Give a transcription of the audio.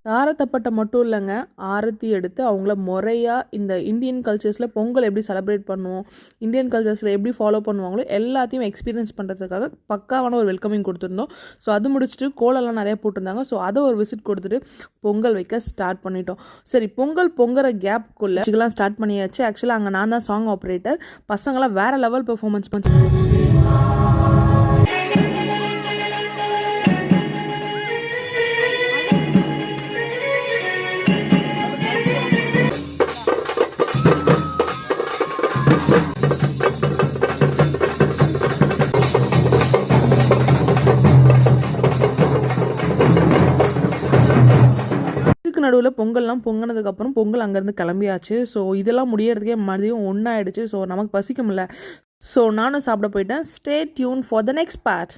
தாரத்தப்பட்டை மட்டும் இல்லைங்க, ஆரத்தி எடுத்து அவங்கள முறையாக இந்த இந்தியன் கல்ச்சர்ஸில் பொங்கல் எப்படி செலிப்ரேட் பண்ணுவோம், இந்தியன் கல்ச்சர்ஸில் எப்படி ஃபாலோ பண்ணுவாங்களோ எல்லாத்தையும் எக்ஸ்பீரியன்ஸ் பண்ணுறதுக்காக பக்காவான ஒரு வெல்கமிங் கொடுத்துருந்தோம். ஸோ அது முடிச்சுட்டு கோலம்லாம் நிறையா போட்டிருந்தாங்க. ஸோ அதை ஒரு விசிட் கொடுத்துட்டு பொங்கல் வைக்க ஸ்டார்ட் பண்ணிட்டோம். சரி, பொங்கல் பொங்குற கேப்புக்குள்ளே வச்சுக்கலாம் ஸ்டார்ட் பண்ணியாச்சு. ஆக்சுவலாக அங்கே நான் தான் சாங் ஆப்ரேட்டர். பசங்களாம் வேறு லெவல் பெர்ஃபார்மன்ஸ் பண்ணி நடுவில் பொங்கல்லாம் பொங்கினதுக்கப்புறம் பொங்கல் அங்கேருந்து கிளம்பியாச்சு. ஸோ இதெல்லாம் முடியறதுக்கே மதியம் ஒன்றாயிடுச்சு. ஸோ நமக்கு பசிக்கும்ல. ஸோ நானும் சாப்பிட போயிட்டேன். Stay tune for the next part.